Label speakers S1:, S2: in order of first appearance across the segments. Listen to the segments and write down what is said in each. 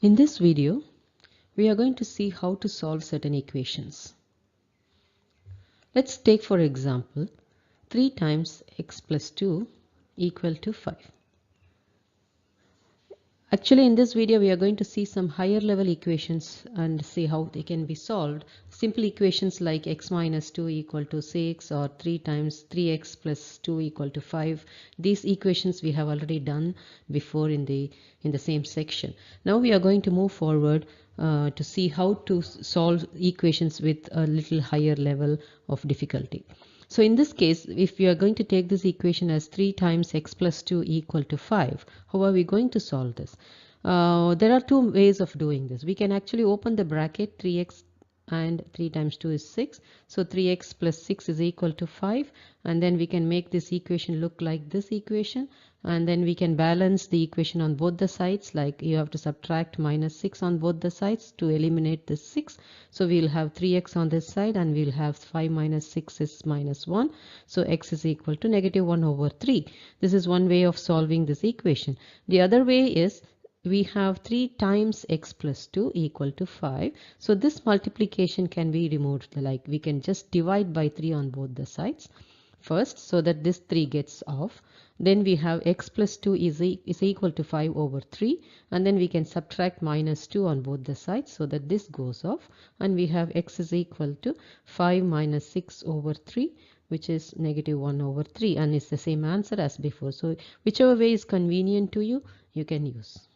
S1: In this video, we are going to see how to solve certain equations. Let's take for example 3 times x plus 2 equal to 5. Actually, in this video, we are going to see some higher level equations and see how they can be solved. Simple equations like x minus 2 equal to 6 or 3 times 3x plus 2 equal to 5. These equations we have already done before in the same section. Now we are going to move forward to see how to solve equations with a little higher level of difficulty. So in this case, if we are going to take this equation as 3 times x plus 2 equal to 5, how are we going to solve this? There are two ways of doing this. We can actually open the bracket 3x and 3 times 2 is 6. So 3x plus 6 is equal to 5, and then we can make this equation look like this equation, and then we can balance the equation on both the sides, like you have to subtract minus 6 on both the sides to eliminate this 6. So we'll have 3x on this side and we'll have 5 minus 6 is minus 1. So x is equal to negative 1 over 3. This is one way of solving this equation. The other way is we have 3 times x plus 2 equal to 5. So this multiplication can be removed, like we can just divide by 3 on both the sides first so that this 3 gets off. Then we have x plus 2 is equal to 5 over 3, and then we can subtract minus 2 on both the sides so that this goes off, and we have x is equal to 5 minus 6 over 3, which is negative 1 over 3, and it's the same answer as before. So whichever way is convenient to you, you can use.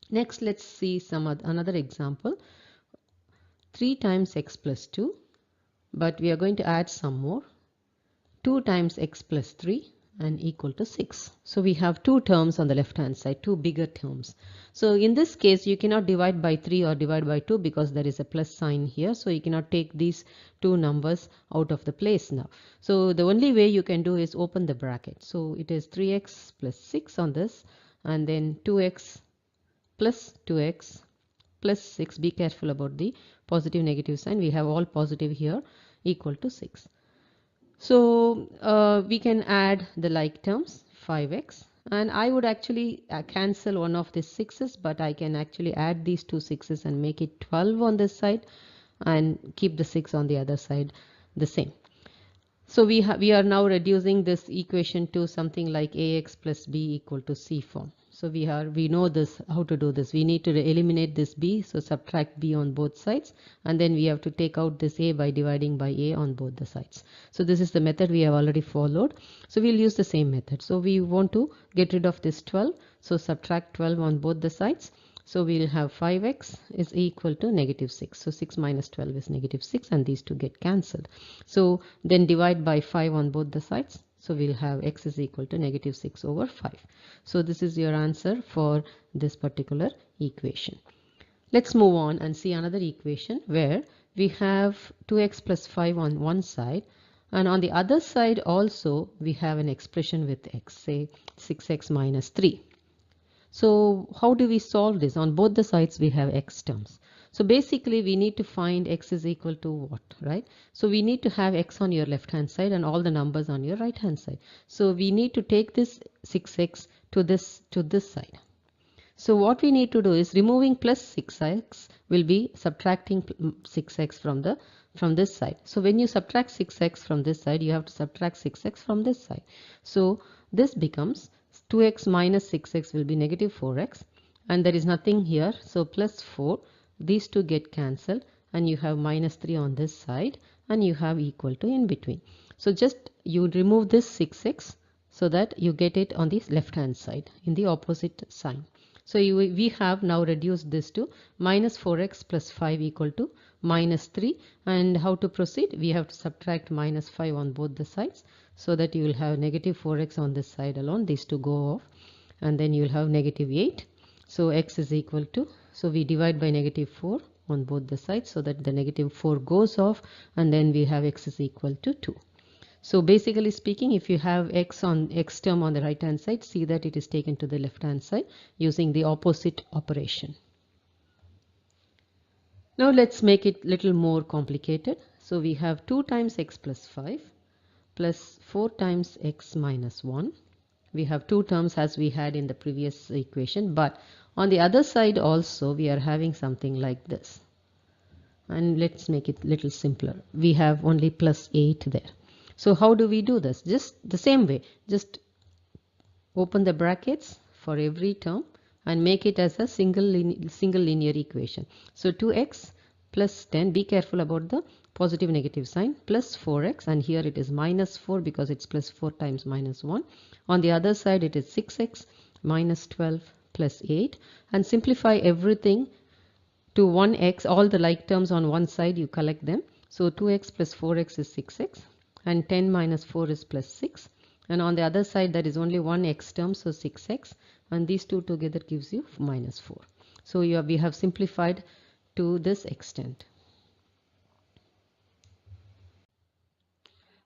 S1: Next, let's see another example. 3 times x plus 2, but we are going to add some more. 2 times x plus 3 and equal to 6. So we have two terms on the left hand side, two bigger terms. So in this case, you cannot divide by 3 or divide by 2 because there is a plus sign here. So you cannot take these two numbers out of the place now. So the only way you can do is open the bracket. So it is 3x plus 6 on this, and then 2x plus 2x plus 6. Be careful about the positive negative sign. We have all positive here, equal to 6. So we can add the like terms 5x, and I would actually cancel one of these 6's, but I can actually add these two 6's and make it 12 on this side and keep the 6 on the other side the same. So we are now reducing this equation to something like ax plus b equal to c form. So we know this, how to do this. We need to eliminate this b, so subtract b on both sides, and then we have to take out this a by dividing by a on both the sides. So this is the method we have already followed. So we'll use the same method. So we want to get rid of this 12, so subtract 12 on both the sides. So we'll have 5x is equal to negative 6. So 6 minus 12 is negative 6, and these two get cancelled. So then divide by 5 on both the sides. So we'll have x is equal to negative 6 over 5. So this is your answer for this particular equation. Let's move on and see another equation where we have 2x plus 5 on one side, and on the other side also we have an expression with x, say 6x minus 3. So how do we solve this? On both the sides we have x terms. So basically we need to find x is equal to what, right? So we need to have x on your left hand side and all the numbers on your right hand side. So we need to take this 6x to this side. So what we need to do is removing plus 6x will be subtracting 6x from this side. So when you subtract 6x from this side, you have to subtract 6x from this side. So this becomes 2x minus 6x will be negative 4x, and there is nothing here, so plus 4. These two get cancelled, and you have minus 3 on this side, and you have equal to in between. So just you remove this 6x so that you get it on the left hand side in the opposite sign. So we have now reduced this to minus 4x plus 5 equal to minus 3. And how to proceed? We have to subtract minus 5 on both the sides so that you will have negative 4x on this side alone. These two go off, and then you will have negative 8. So x is equal to, so we divide by negative 4 on both the sides so that the negative 4 goes off, and then we have x is equal to 2. So basically speaking, if you have x term on the right hand side, see that it is taken to the left hand side using the opposite operation. Now let's make it little more complicated. So we have 2 times x plus 5 plus 4 times x minus 1 We have two terms as we had in the previous equation, but on the other side also we are having something like this. And let's make it little simpler. We have only plus 8 there. So how do we do this? Just the same way. Just open the brackets for every term and make it as a single linear equation. So 2x plus 10, be careful about the positive negative sign, plus 4x, and here it is minus 4 because it's plus 4 times minus 1. On the other side it is 6x minus 12 plus 8, and simplify everything to 1x, all the like terms on one side you collect them. So 2x plus 4x is 6x, and 10 minus 4 is plus 6, and on the other side there is only one x term, so 6x, and these two together gives you minus 4. So we have simplified to this extent.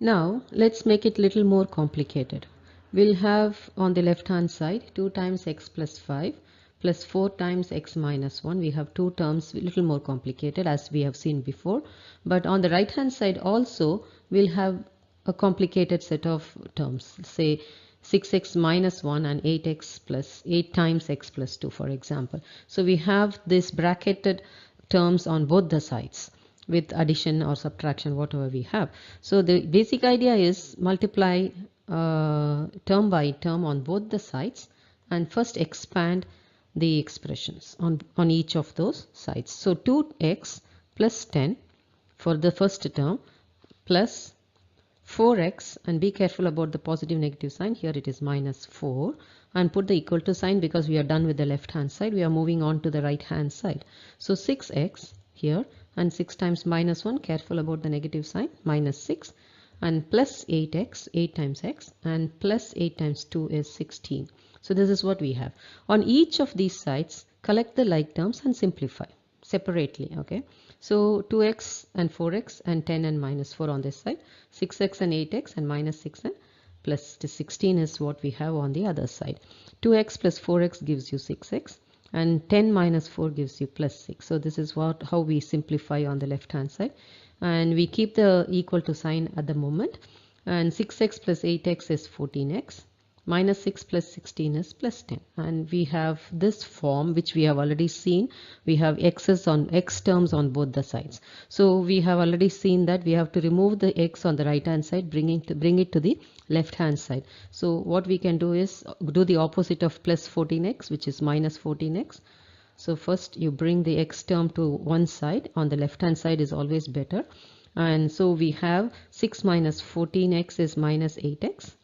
S1: Now let's make it little more complicated. We'll have on the left hand side 2 times x plus 5 plus 4 times x minus 1. We have two terms, a little more complicated as we have seen before. But on the right hand side also we'll have a complicated set of terms. Say 6x minus 1 and 8x plus 8 times x plus 2, for example. So we have this bracketed terms on both the sides with addition or subtraction, whatever we have. So the basic idea is multiply term by term on both the sides and first expand the expressions on each of those sides. So 2x plus 10 for the first term plus 4x, and be careful about the positive negative sign, here it is minus 4, and put the equal to sign because we are done with the left hand side. We are moving on to the right hand side. So 6x here, and 6 times minus 1, careful about the negative sign, minus 6, and plus 8x, 8 times x, and plus 8 times 2 is 16. So this is what we have. On each of these sides, collect the like terms and simplify separately. Okay, so 2x and 4x and 10 and minus 4 on this side, 6x and 8x and minus 6 and plus 16 is what we have on the other side. 2x plus 4x gives you 6x, and 10 minus 4 gives you plus 6. So this is how we simplify on the left hand side, and we keep the equal to sign at the moment, and 6x plus 8x is 14x, minus 6 plus 16 is plus 10, and we have this form which we have already seen. We have x terms on both the sides. So we have already seen that we have to remove the x on the right hand side, bring it to the left hand side. So what we can do is do the opposite of plus 14x, which is minus 14x. So first you bring the x term to one side, on the left hand side is always better, and so we have 6 minus 14x is minus 8x,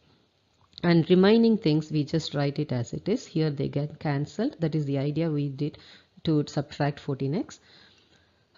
S1: and remaining things we just write it as it is. Here they get cancelled. That is the idea we did to subtract 14x.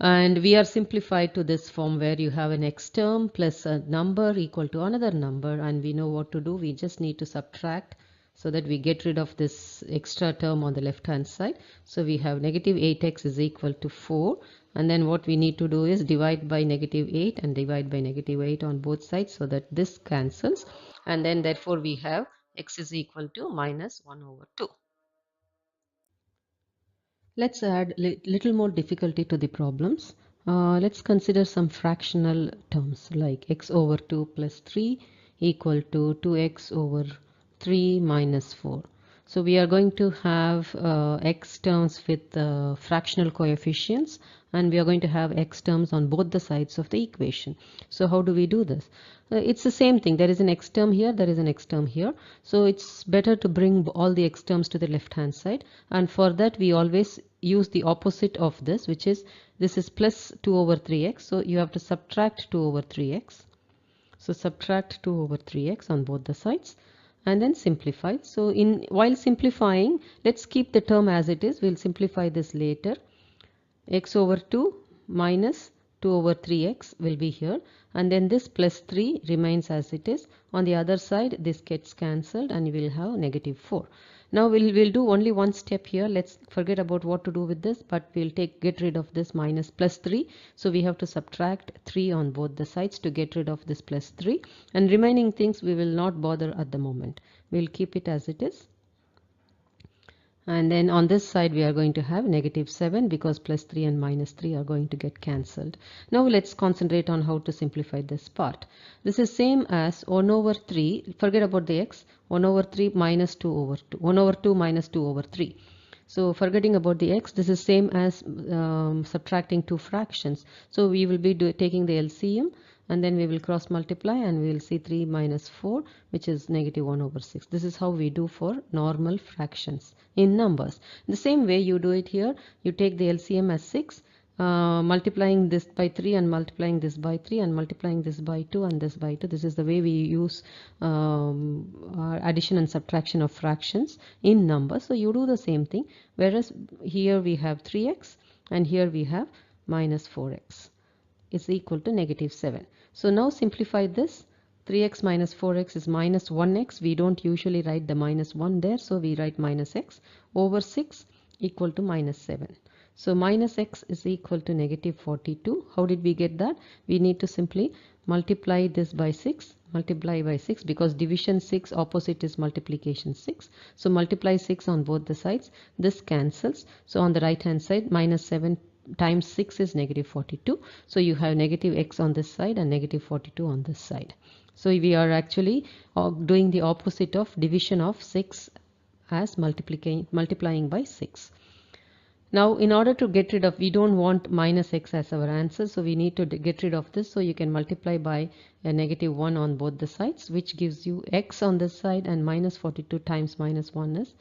S1: And we are simplified to this form where you have an x term plus a number equal to another number, and we know what to do. We just need to subtract so that we get rid of this extra term on the left hand side. So we have negative 8x is equal to 4, and then what we need to do is divide by negative 8 and divide by negative 8 on both sides so that this cancels, and then therefore we have x is equal to minus 1 over 2. Let's add little more difficulty to the problems. Let's consider some fractional terms like x over 2 plus 3 equal to 2x over 3 minus 4. So we are going to have x terms with fractional coefficients, and we are going to have x terms on both the sides of the equation. So how do we do this? It's the same thing. There is an x term here, there is an x term here. So it's better to bring all the x terms to the left hand side, and for that we always use the opposite of this, which is this is plus 2 over 3x. So you have to subtract 2 over 3x. So subtract 2 over 3x on both the sides, and then simplify. So while simplifying, let's keep the term as it is. We'll simplify this later. X over 2 minus 2 over 3x will be here, and then this plus 3 remains as it is. On the other side this gets cancelled and we will have negative 4. Now we'll do only one step here. Let's forget about what to do with this, but we'll get rid of this minus plus 3. So we have to subtract 3 on both the sides to get rid of this plus 3, and remaining things we will not bother at the moment. We'll keep it as it is. And then on this side we are going to have negative 7 because plus 3 and minus 3 are going to get cancelled. Now let's concentrate on how to simplify this part. This is same as 1 over 3, forget about the x, 1 over 3 minus 2 over 2, 1 over 2 minus 2 over 3. So forgetting about the x, this is same as subtracting two fractions. So we will be taking the LCM, and then we will cross multiply and we will see 3 minus 4, which is negative 1 over 6. This is how we do for normal fractions in numbers. The same way you do it here. You take the LCM as 6, multiplying this by 3 and multiplying this by 3 and multiplying this by 2 and this by 2. This is the way we use addition and subtraction of fractions in numbers. So you do the same thing, whereas here we have 3x and here we have minus 4x is equal to negative 7. So now simplify this. 3x minus 4x is minus 1x. We don't usually write the minus 1 there, so we write minus x over 6 equal to minus 7. So minus x is equal to negative 42. How did we get that? We need to simply multiply this by 6, multiply by 6 because division 6 opposite is multiplication 6. So multiply 6 on both the sides. This cancels. So on the right hand side, minus 7 times 6 is negative 42. So you have negative x on this side and negative 42 on this side. So we are actually doing the opposite of division of 6 as multiplying by 6. Now in order to get rid of, we don't want minus x as our answer, so we need to get rid of this. So you can multiply by a negative 1 on both the sides, which gives you x on this side, and minus 42 times minus 1 is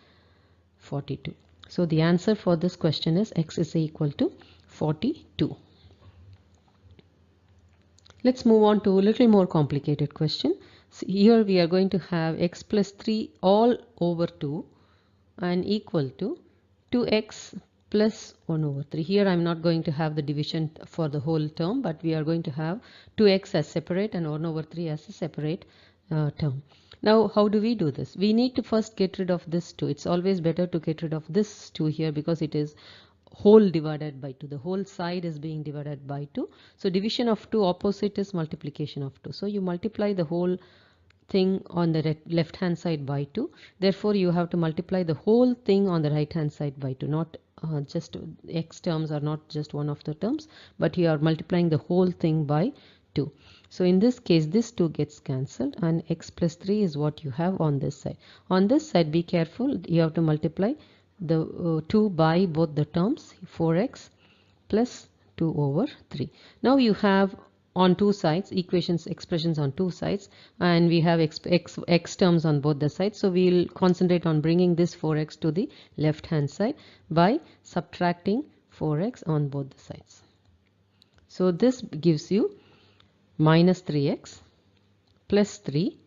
S1: 42. So the answer for this question is x is equal to 42. Let's move on to a little more complicated question. So here we are going to have x plus 3 all over 2 and equal to 2x plus 1 over 3. Here I am not going to have the division for the whole term, but we are going to have 2x as separate and 1 over 3 as a separate term. Now how do we do this? We need to first get rid of this 2. It's always better to get rid of this 2 here because it is whole divided by 2. The whole side is being divided by 2. So division of 2 opposite is multiplication of 2. So you multiply the whole thing on the left hand side by 2. Therefore you have to multiply the whole thing on the right hand side by 2. Not just x terms are not just one of the terms, but you are multiplying the whole thing by 2. So in this case this 2 gets cancelled and x plus 3 is what you have on this side. On this side, be careful, you have to multiply the 2 by both the terms, 4x plus 2 over 3. Now you have on two sides expressions on two sides, and we have x terms on both the sides. So we will concentrate on bringing this 4x to the left hand side by subtracting 4x on both the sides. So this gives you minus 3x plus 3,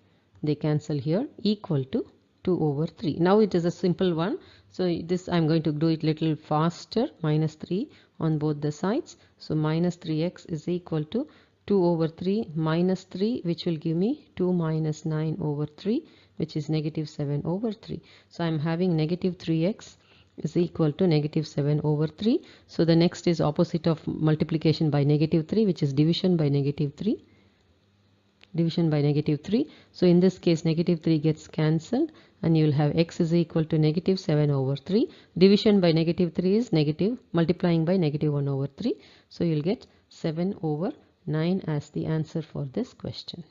S1: they cancel here, equal to 2 over 3. Now it is a simple one. So this I'm going to do it little faster. Minus 3 on both the sides. So minus 3x is equal to 2 over 3 minus 3, which will give me 2 minus 9 over 3, which is negative 7 over 3. So I'm having negative 3x is equal to negative 7 over 3. So the next is opposite of multiplication by negative 3, which is division by negative 3. Division by negative 3. So in this case negative 3 gets cancelled and you will have x is equal to negative 7 over 3. Division by negative 3 is negative, multiplying by negative 1 over 3. So you will get 7 over 9 as the answer for this question.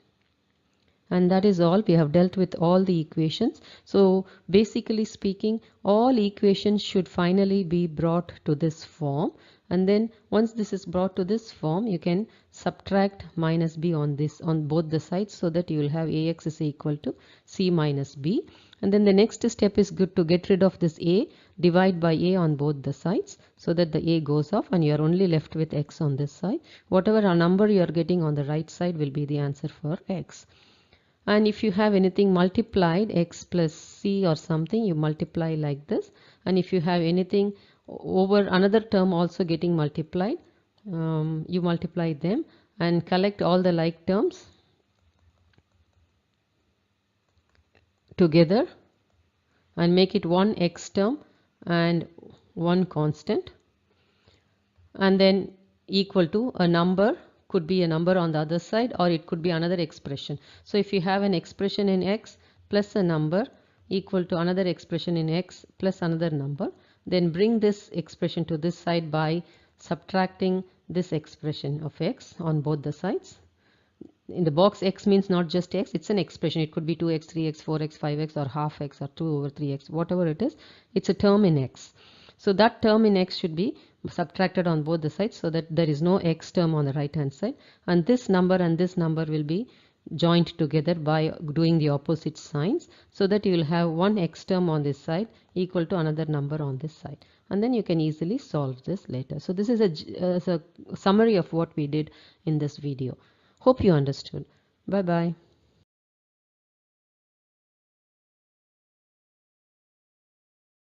S1: And that is all. We have dealt with all the equations. So basically speaking, all equations should finally be brought to this form. And then once this is brought to this form, you can subtract minus b on both the sides, so that you will have ax is equal to c minus b. And then the next step is good to get rid of this a, divide by a on both the sides, so that the a goes off and you are only left with x on this side. Whatever number you are getting on the right side will be the answer for x. And if you have anything multiplied, x plus c or something, you multiply like this. And if you have anything over another term also getting multiplied, you multiply them and collect all the like terms together and make it one x term and one constant, and then equal to a number. Could be a number on the other side, or it could be another expression. So if you have an expression in x plus a number equal to another expression in x plus another number. Then bring this expression to this side by subtracting this expression of x on both the sides. In the box, x means not just x, it's an expression. It could be 2x, 3x, 4x, 5x, or half x, or 2 over 3x, whatever it is. It's a term in x. So that term in x should be subtracted on both the sides so that there is no x term on the right hand side. And this number will be joined together by doing the opposite signs, so that you will have one x term on this side equal to another number on this side. And then you can easily solve this later. So this is a summary of what we did in this video. Hope you understood. Bye bye.